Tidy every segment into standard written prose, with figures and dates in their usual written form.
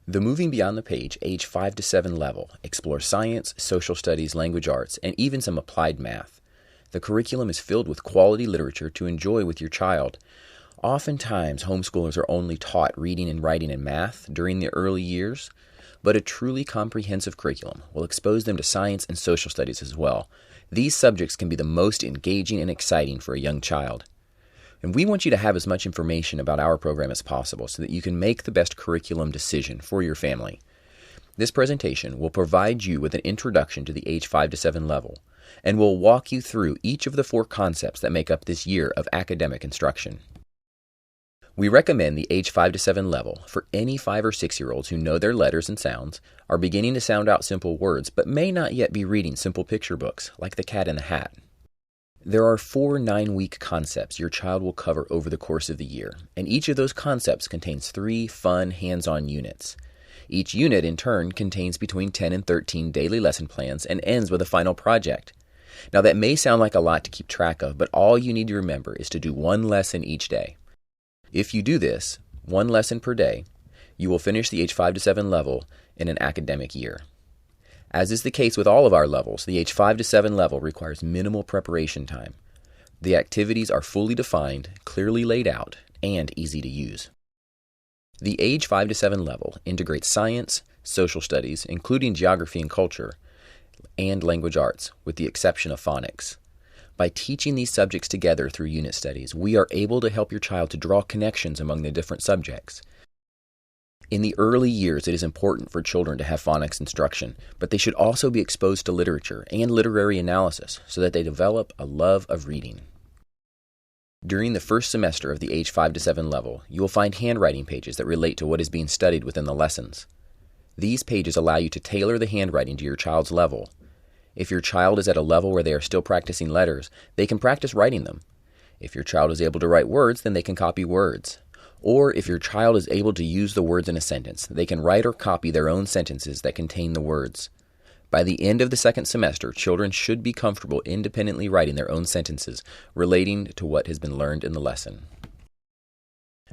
The Moving Beyond the Page, age 5 to 7 level, explores science, social studies, language arts, and even some applied math. The curriculum is filled with quality literature to enjoy with your child. Oftentimes, homeschoolers are only taught reading and writing and math during the early years, but a truly comprehensive curriculum will expose them to science and social studies as well. These subjects can be the most engaging and exciting for a young child. And we want you to have as much information about our program as possible so that you can make the best curriculum decision for your family. This presentation will provide you with an introduction to the age 5 to 7 level, and will walk you through each of the 4 concepts that make up this year of academic instruction. We recommend the age 5 to 7 level for any 5 or 6-year-olds who know their letters and sounds, are beginning to sound out simple words, but may not yet be reading simple picture books like The Cat in the Hat. There are 4 9-week concepts your child will cover over the course of the year, and each of those concepts contains 3 fun, hands-on units. Each unit, in turn, contains between 10 and 13 daily lesson plans and ends with a final project. Now, that may sound like a lot to keep track of, but all you need to remember is to do 1 lesson each day. If you do this, 1 lesson per day, you will finish the age 5 to 7 level in an academic year. As is the case with all of our levels, the age 5 to 7 level requires minimal preparation time. The activities are fully defined, clearly laid out, and easy to use. The age 5 to 7 level integrates science, social studies, including geography and culture, and language arts, with the exception of phonics. By teaching these subjects together through unit studies, we are able to help your child to draw connections among the different subjects. In the early years, it is important for children to have phonics instruction, but they should also be exposed to literature and literary analysis so that they develop a love of reading. During the first semester of the age 5 to 7 level, you will find handwriting pages that relate to what is being studied within the lessons. These pages allow you to tailor the handwriting to your child's level. If your child is at a level where they are still practicing letters, they can practice writing them. If your child is able to write words, then they can copy words. Or if your child is able to use the words in a sentence, they can write or copy their own sentences that contain the words. By the end of the second semester, children should be comfortable independently writing their own sentences relating to what has been learned in the lesson.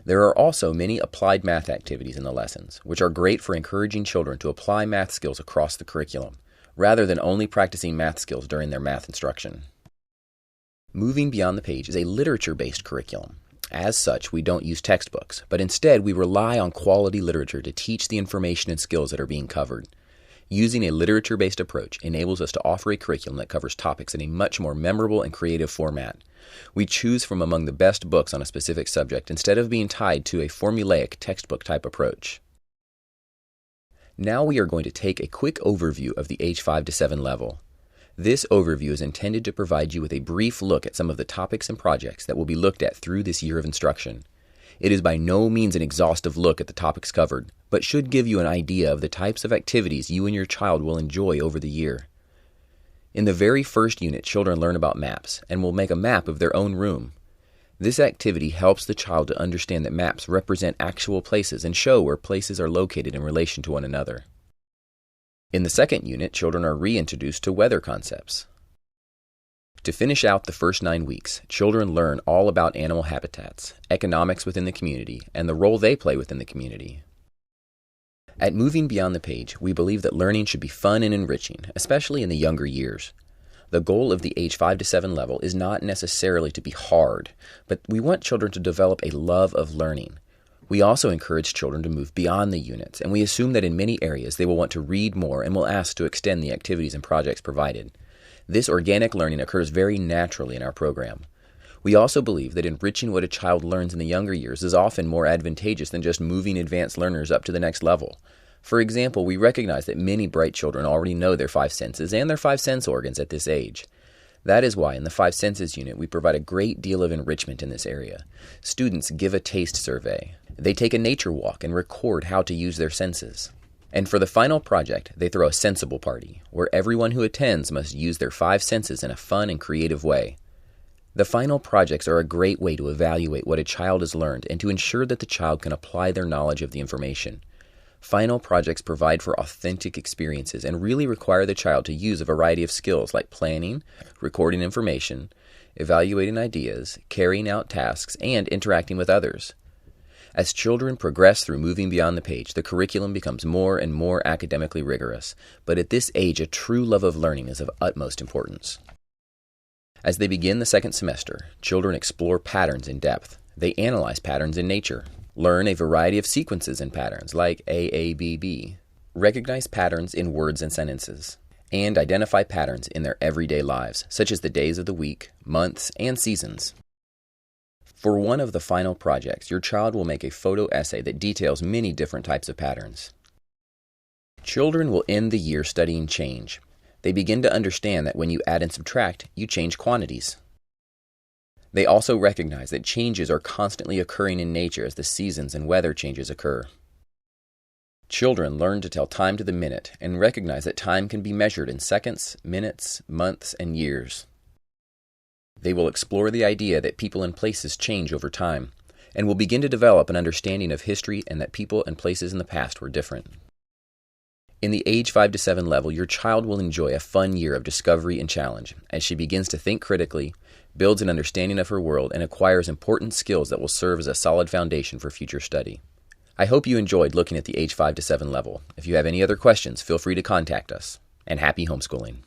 There are also many applied math activities in the lessons, which are great for encouraging children to apply math skills across the curriculum, rather than only practicing math skills during their math instruction. Moving Beyond the Page is a literature-based curriculum. As such, we don't use textbooks, but instead we rely on quality literature to teach the information and skills that are being covered. Using a literature-based approach enables us to offer a curriculum that covers topics in a much more memorable and creative format. We choose from among the best books on a specific subject instead of being tied to a formulaic textbook-type approach. Now we are going to take a quick overview of the age 5 to 7 level. This overview is intended to provide you with a brief look at some of the topics and projects that will be looked at through this year of instruction. It is by no means an exhaustive look at the topics covered, but should give you an idea of the types of activities you and your child will enjoy over the year. In the very first unit, children learn about maps and will make a map of their own room. This activity helps the child to understand that maps represent actual places and show where places are located in relation to one another. In the second unit, children are reintroduced to weather concepts. To finish out the first 9 weeks, children learn all about animal habitats, economics within the community, and the role they play within the community. At Moving Beyond the Page, we believe that learning should be fun and enriching, especially in the younger years. The goal of the age 5 to 7 level is not necessarily to be hard, but we want children to develop a love of learning. We also encourage children to move beyond the units, and we assume that in many areas they will want to read more and will ask to extend the activities and projects provided. This organic learning occurs very naturally in our program. We also believe that enriching what a child learns in the younger years is often more advantageous than just moving advanced learners up to the next level. For example, we recognize that many bright children already know their 5 senses and their 5 sense organs at this age. That is why in the 5 senses unit we provide a great deal of enrichment in this area. Students give a taste survey. They take a nature walk and record how to use their senses. And for the final project, they throw a sensible party, where everyone who attends must use their 5 senses in a fun and creative way. The final projects are a great way to evaluate what a child has learned and to ensure that the child can apply their knowledge of the information. Final projects provide for authentic experiences and really require the child to use a variety of skills like planning, recording information, evaluating ideas, carrying out tasks, and interacting with others. As children progress through moving beyond the page, the curriculum becomes more and more academically rigorous, but at this age, a true love of learning is of utmost importance. As they begin the second semester, children explore patterns in depth. They analyze patterns in nature, learn a variety of sequences and patterns like AABB, recognize patterns in words and sentences, and identify patterns in their everyday lives, such as the days of the week, months, and seasons. For one of the final projects, your child will make a photo essay that details many different types of patterns. Children will end the year studying change. They begin to understand that when you add and subtract, you change quantities. They also recognize that changes are constantly occurring in nature as the seasons and weather changes occur. Children learn to tell time to the minute and recognize that time can be measured in seconds, minutes, months, and years. They will explore the idea that people and places change over time, and will begin to develop an understanding of history and that people and places in the past were different. In the age 5 to 7 level, your child will enjoy a fun year of discovery and challenge as she begins to think critically, builds an understanding of her world, and acquires important skills that will serve as a solid foundation for future study. I hope you enjoyed looking at the age 5 to 7 level. If you have any other questions, feel free to contact us. And happy homeschooling.